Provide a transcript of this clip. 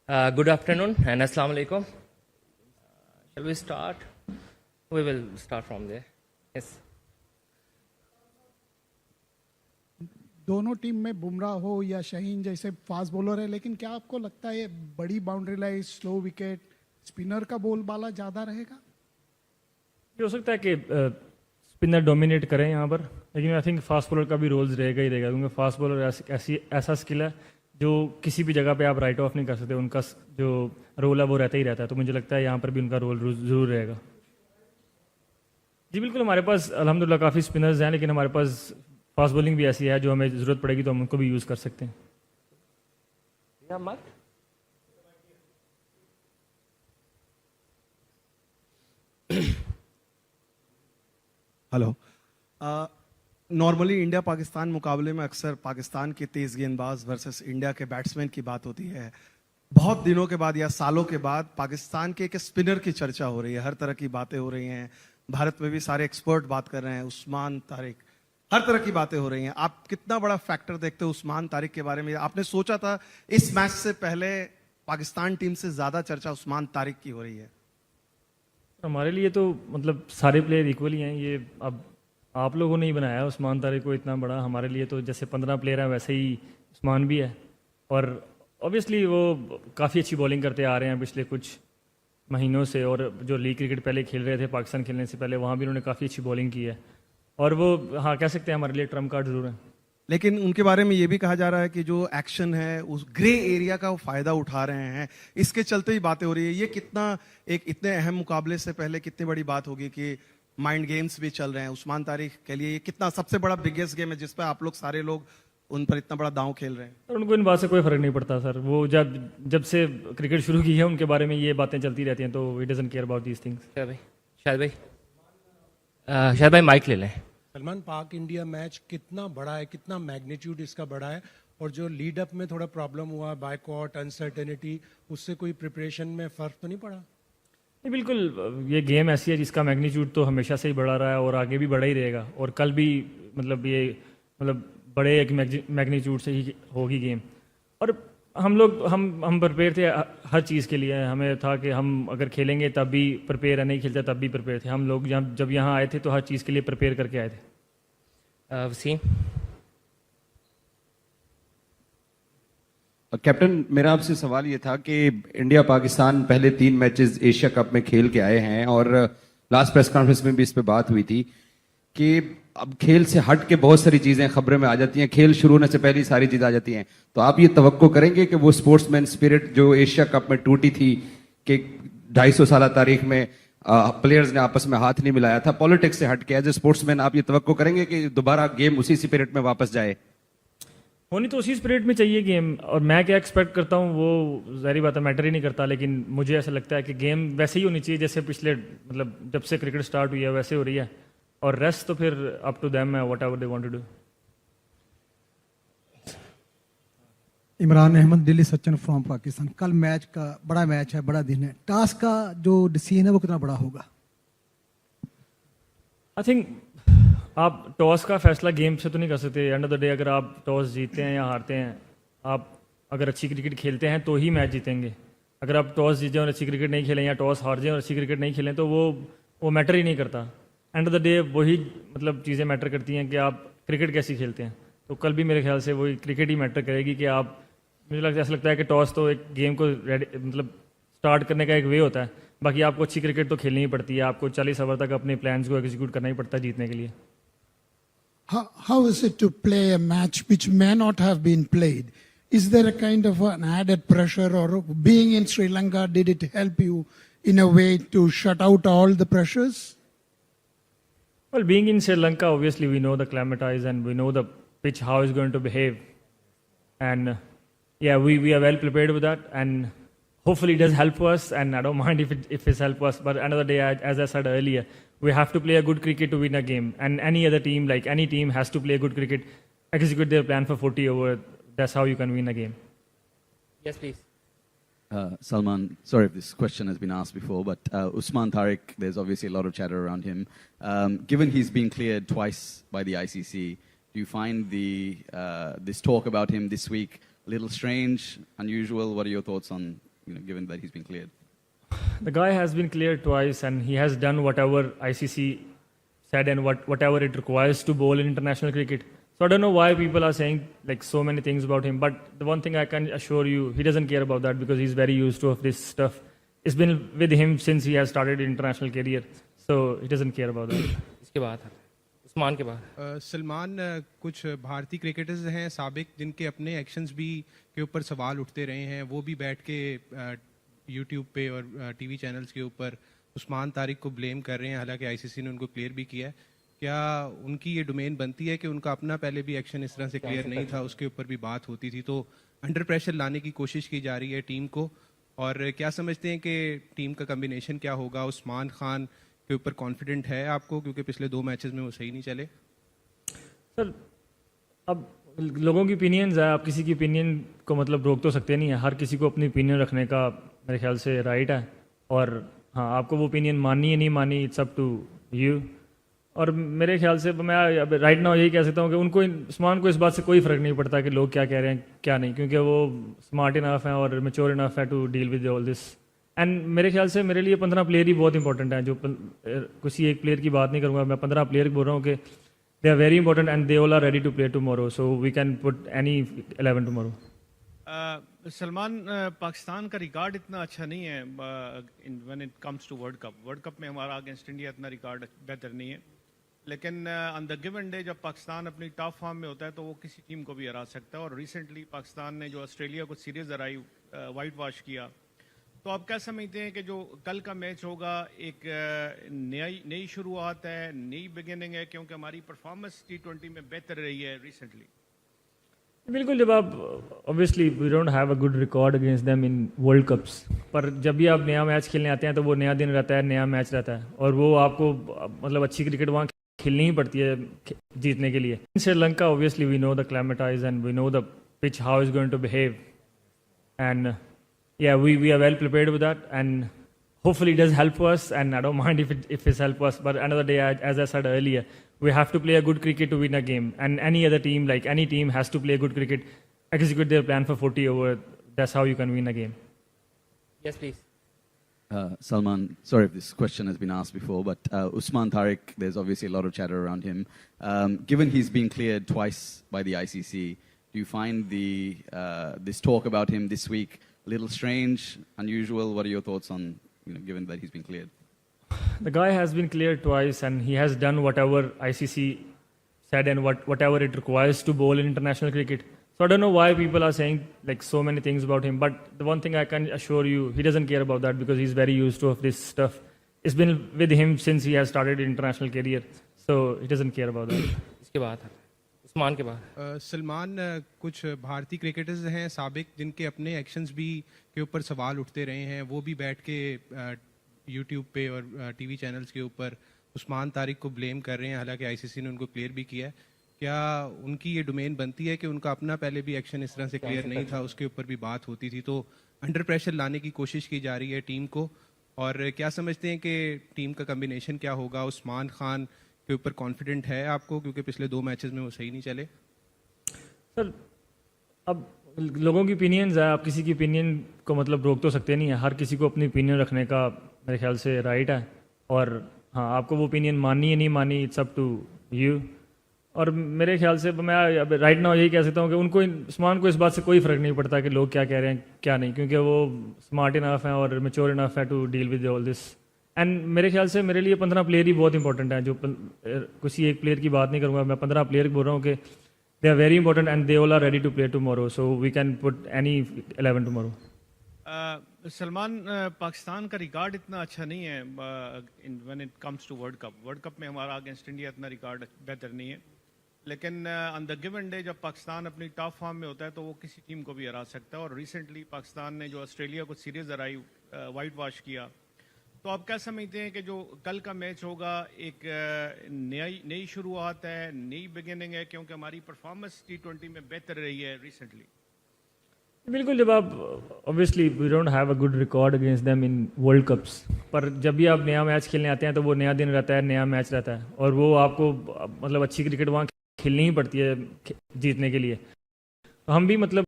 Good afternoon and Assalamu alaikum. Shall we start? We will start from there. Yes. दोनों team में बुमराह हो या शाहीन जैसे फास्ट बॉलर है, लेकिन क्या आपको लगता है ये बड़ी boundary line, slow wicket, spinner का बोलबाला ज़्यादा रहेगा? ये हो सकता है कि स्पिनर डोमिनेट करें यहाँ पर, लेकिन आई थिंक फास्ट बॉलर का भी रोल्स रहेगा ही रहेगा, क्योंकि फास्ट बॉलर ऐसा स्किल है जो किसी भी जगह पे आप राइट ऑफ नहीं कर सकते। उनका जो रोल है वो रहता ही रहता है, तो मुझे लगता है यहाँ पर भी उनका रोल ज़रूर रहेगा। जी बिल्कुल, हमारे पास अल्हम्दुलिल्लाह काफ़ी स्पिनर्स हैं, लेकिन हमारे पास फास्ट बॉलिंग भी ऐसी है जो हमें ज़रूरत पड़ेगी तो हम उनको भी यूज़ कर सकते हैं। Yeah, Mark? Hello. Normally India Pakistan मुकाबले में अक्सर पाकिस्तान के तेज गेंदबाज वर्सेस इंडिया के बैट्समैन की बात होती है। बहुत दिनों के बाद या सालों के बाद पाकिस्तान के एक स्पिनर की चर्चा हो रही है, हर तरह की बातें हो रही हैं। भारत में भी सारे एक्सपर्ट बात कर रहे हैं, उस्मान तारिक, हर तरह की बातें हो रही हैं। आप कितना बड़ा फैक्टर देखते हो उस्मान तारिक के बारे में? आपने सोचा था इस मैच से पहले पाकिस्तान टीम से ज्यादा चर्चा उस्मान तारिक की हो रही है? हमारे लिए तो मतलब सारे प्लेयर इक्वली हैं। ये अब आप लोगों ने ही बनाया उस्मान तारिक को इतना बड़ा। हमारे लिए तो जैसे 15 प्लेयर हैं वैसे ही उस्मान भी है, और ऑब्वियसली वो काफ़ी अच्छी बॉलिंग करते आ रहे हैं पिछले कुछ महीनों से। और जो लीग क्रिकेट पहले खेल रहे थे पाकिस्तान खेलने से पहले, वहाँ भी उन्होंने काफ़ी अच्छी बॉलिंग की है, और वो हाँ कह सकते हैं हमारे लिए ट्रम्प कार्ड जरूर है। लेकिन उनके बारे में ये भी कहा जा रहा है कि जो एक्शन है उस ग्रे एरिया का वो फायदा उठा रहे हैं, इसके चलते ही बातें हो रही है। ये कितना एक इतने अहम मुकाबले से पहले कितनी बड़ी बात होगी कि माइंड गेम्स भी चल रहे हैं उस्मान तारिक के लिए। ये कितना सबसे बड़ा बिगेस्ट गेम है जिस पर आप लोग सारे लोग उन पर इतना बड़ा दांव खेल रहे हैं? और उनको इन बात से कोई फ़र्क नहीं पड़ता सर। वो जब से क्रिकेट शुरू की है उनके बारे में ये बातें चलती रहती हैं, तो it doesn't care about these things. शायद भाई माइक ले लें। सलमान, पाक इंडिया मैच कितना बड़ा है, कितना मैग्नीट्यूड इसका बड़ा है, और जो लीड अप में थोड़ा प्रॉब्लम हुआ, बायकॉट, अनसर्टेनिटी, उससे कोई प्रिपरेशन में फ़र्क तो नहीं पड़ा? नहीं, बिल्कुल ये गेम ऐसी है जिसका मैग्नीट्यूड तो हमेशा से ही बढ़ा रहा है और आगे भी बढ़ा ही रहेगा, और कल भी मतलब बड़े एक मैग्नीट्यूड से ही होगी गेम। और हम प्रिपेयर थे हर चीज़ के लिए। हमें था कि हम अगर खेलेंगे तब भी प्रिपेयर है, नहीं खेलते तब भी प्रिपेयर थे। हम लोग जब यहाँ आए थे तो हर चीज़ के लिए प्रिपेयर करके आए थे। वसीम? कैप्टन, मेरा आपसे सवाल ये था कि इंडिया पाकिस्तान पहले 3 मैचेस एशिया कप में खेल के आए हैं, और लास्ट प्रेस कॉन्फ्रेंस में भी इस पे बात हुई थी कि अब खेल से हट के बहुत सारी चीजें खबरों में आ जाती हैं, खेल शुरू होने से पहले ही सारी चीजें आ जाती हैं। तो आप ये तवक्को करेंगे कि वो स्पोर्ट्समैन स्पिरिट जो एशिया कप में टूटी थी, कि 250 साल तारीख में प्लेयर्स ने आपस में हाथ नहीं मिलाया था, पॉलिटिक्स से हट के एज ए स्पोर्ट्समैन आप ये तवक्को करेंगे कि दोबारा गेम उसी स्पिरिट में वापस जाए? होनी तो उसी स्पिरिट में चाहिए गेम, और मैं क्या एक्सपेक्ट करता हूँ वो ज़ाहिर बात है मैटर ही नहीं करता, लेकिन मुझे ऐसा लगता है कि गेम वैसे ही होनी चाहिए जैसे पिछले मतलब जब से क्रिकेट स्टार्ट हुई है वैसे हो रही है, और रेस्ट तो फिर अप टू देम है, whatever they want to do. Imran Ahmad, Delhi Sachin from Pakistan. कल मैच का बड़ा मैच है, बड़ा दिन है। टास्क का जो डिसीजन है वो कितना बड़ा होगा? आई थिंक आप टॉस का फैसला गेम से तो नहीं कर सकते। एंड ऑफ द डे अगर आप टॉस जीतते हैं या हारते हैं, आप अगर अच्छी क्रिकेट खेलते हैं तो ही मैच जीतेंगे। अगर आप टॉस जीत जाए और अच्छी क्रिकेट नहीं खेलें, या टॉस हार जाए और अच्छी क्रिकेट नहीं खेलें, तो वो मैटर ही नहीं करता। एंड ऑफ द डे वही मतलब चीज़ें मैटर करती हैं कि आप क्रिकेट कैसी खेलते हैं। तो कल भी मेरे ख्याल से वही क्रिकेट ही मैटर करेगी कि आप, मुझे ऐसा लगता है कि टॉस तो एक गेम को मतलब स्टार्ट करने का एक वे होता है, बाकी आपको अच्छी क्रिकेट तो खेलनी ही पड़ती है। आपको 40 ओवर तक अपने प्लान्स को एग्जीक्यूट करना ही पड़ता है जीतने के लिए। How is it to play a match which may not have been played? Is there a kind of an added pressure, or being in Sri Lanka, did it help you in a way to shut out all the pressures? Well, being in Sri Lanka, obviously we know the climate and we know the pitch, how it's going to behave. And yeah, we are well prepared with that, and hopefully it does help us, and I don't mind if it's help us. But another day, as I said earlier, we have to play a good cricket to win a game. And any other team, like any team, has to play a good cricket, execute their plan for 40 overs. That's how you can win a game. Yes, please. Salman, sorry if this question has been asked before, but Usman Tariq, there's obviously a lot of chatter around him. Given he's been cleared twice by the ICC, do you find this talk about him this week a little strange, unusual? What are your thoughts on given that he's been cleared? The guy has been cleared twice, and he has done whatever ICC said and whatever it requires to bowl in international cricket. So I don't know why people are saying like so many things about him. But the one thing I can assure you, he doesn't care about that because he's very used to of this stuff. It's been with him since he has started international career, so he doesn't care about that. इसके बाद उस्मान के बाद सलमान, कुछ भारतीय cricketers हैं साबिक जिनके अपने एक्शंस भी के ऊपर सवाल उठते रहे हैं, वो भी बैठ के यूट्यूब पे और टीवी चैनल्स के ऊपर उस्मान तारिक को ब्लेम कर रहे हैं, हालांकि आईसीसी ने उनको क्लियर भी किया है। क्या उनकी ये डोमेन बनती है कि उनका अपना पहले भी एक्शन इस तरह से क्लियर नहीं था, उसके ऊपर भी बात होती थी, तो अंडर प्रेशर लाने की कोशिश की जा रही है टीम को? और क्या समझते हैं कि टीम का कम्बिनेशन क्या होगा? उस्मान खान के ऊपर कॉन्फिडेंट है आपको, क्योंकि पिछले 2 मैचेस में वो सही नहीं चले? सर, अब लोगों की ओपिनियंस है, आप किसी की ओपिनियन को मतलब रोक तो सकते नहीं है। हर किसी को अपनी ओपिनियन रखने का मेरे ख्याल से राइट है, और हाँ, आपको वो ओपिनियन माननी है नहीं माननी, इट्स अप टू यू। और मेरे ख्याल से मैं अब राइट नाउ यही कह सकता हूँ कि उनको उस्मान को इस बात से कोई फ़र्क नहीं पड़ता कि लोग क्या कह रहे हैं क्या नहीं, क्योंकि वो स्मार्ट इनफ है और मेच्योर इनफ है to deal with all this. And मेरे ख्याल से मेरे लिए 15 प्लेयर ही बहुत इंपॉर्टेंट हैं, जो किसी एक प्लेयर की बात नहीं करूँगा, मैं 15 प्लेयर बोल रहा हूँ कि they are very important and they all are ready to play tomorrow, so we can put any 11 tomorrow. Salman, Pakistan का रिकॉर्ड इतना अच्छा नहीं है when it comes to world cup में हमारा अगेंस्ट इंडिया इतना रिकॉर्ड बेहतर नहीं है, लेकिन ऑन द गिवन डे जब पाकिस्तान अपनी टॉप फॉर्म में होता है तो वो किसी टीम को भी हरा सकता है। और रिसेंटली पाकिस्तान ने जो ऑस्ट्रेलिया को सीरीज हराई, वाइट वॉश किया, तो आप क्या समझते हैं कि जो कल का मैच होगा एक नई शुरुआत है, नई बिगिनिंग है, क्योंकि हमारी परफॉर्मेंस T20 में बेहतर रही है रिसेंटली? बिल्कुल, जब आप obviously we don't have a good record against them in world cups, पर जब भी आप नया मैच खेलने आते हैं तो वो नया दिन रहता है, नया मैच रहता है, और वो आपको मतलब अच्छी क्रिकेट वहाँ खेलनी ही पड़ती है जीतने के लिए। In Sri Lanka obviously we know the climatise and we know the pitch how is going to behave, and yeah, we are well prepared with that, and hopefully it does help us, and I don't mind if it's help us. But another day, as I said earlier, we have to play a good cricket to win a game, and any other team, like any team, has to play good cricket, execute their plan for 40 over. That's how you can win a game. Yes, please. Salman, sorry if this question has been asked before, but Usman Tariq, there's obviously a lot of chatter around him. Given he's been cleared twice by the ICC, do you find this talk about him this week a little strange, unusual? What are your thoughts on, given that he's been cleared? The guy has been cleared twice, and he has done whatever ICC said and whatever it requires to bowl in international cricket. So I don't know why people are saying like so many things about him. But the one thing I can assure you, he doesn't care about that because he's very used to of this stuff. It's been with him since he has started international career, so he doesn't care about that. इसके बाद उस्मान के बाद सलमान, कुछ भारतीय cricketers हैं साबिक जिनके अपने एक्शंस भी के ऊपर सवाल उठते रहे हैं, वो भी बैठ के यूट्यूब पे और टीवी चैनल्स के ऊपर उस्मान तारिक को ब्लेम कर रहे हैं, हालांकि आईसीसी ने उनको क्लियर भी किया है। क्या उनकी ये डोमेन बनती है कि उनका अपना पहले भी एक्शन इस तरह से क्लियर नहीं था, उसके ऊपर भी बात होती थी, तो अंडर प्रेशर लाने की कोशिश की जा रही है टीम को? और क्या समझते हैं कि टीम का कम्बिनेशन क्या होगा? उस्मान खान के ऊपर कॉन्फिडेंट है आपको, क्योंकि पिछले 2 मैचेस में वो सही नहीं चले? सर, अब लोगों की ओपिनियंस है, आप किसी की ओपिनियन को मतलब रोक तो सकते नहीं है। हर किसी को अपनी ओपिनियन रखने का मेरे ख्याल से राइट है, और हाँ, आपको वो ओपिनियन माननी है नहीं माननी, इट्स अप टू यू। और मेरे ख्याल से मैं अब राइट नाउ यही कह सकता हूँ कि उनको उस्मान को इस बात से कोई फ़र्क नहीं पड़ता कि लोग क्या कह रहे हैं क्या नहीं, क्योंकि वो स्मार्ट इनफ है और मेच्योर इनफ है to deal with all this. And मेरे ख्याल से मेरे लिए 15 प्लेयर ही बहुत इंपॉर्टेंट हैं, जो किसी एक प्लेयर की बात नहीं करूँगा, मैं 15 प्लेयर बोल रहा हूँ कि they are very important and they all are ready to play tomorrow, so we can put any 11 tomorrow. Salman, Pakistan का रिकॉर्ड इतना अच्छा नहीं है when it comes to world cup में हमारा अगेंस्ट इंडिया इतना रिकॉर्ड बेहतर नहीं है, लेकिन ऑन द गिवन डे जब पाकिस्तान अपनी टॉप फॉर्म में होता है तो वो किसी टीम को भी हरा सकता है। और रिसेंटली पाकिस्तान ने जो ऑस्ट्रेलिया को सीरीज हराई, वाइट वॉश किया, तो आप क्या समझते हैं कि जो कल का मैच होगा एक नई शुरुआत है, नई बिगिनिंग है, क्योंकि हमारी परफॉर्मेंस T20 में बेहतर रही है रिसेंटली? बिल्कुल, जब आप obviously we don't have a good record against them in world cups, पर जब भी आप नया मैच खेलने आते हैं तो वो नया दिन रहता है, नया मैच रहता है, और वो आपको मतलब अच्छी क्रिकेट वहाँ खेलनी ही पड़ती है जीतने के लिए। तो हम भी मतलब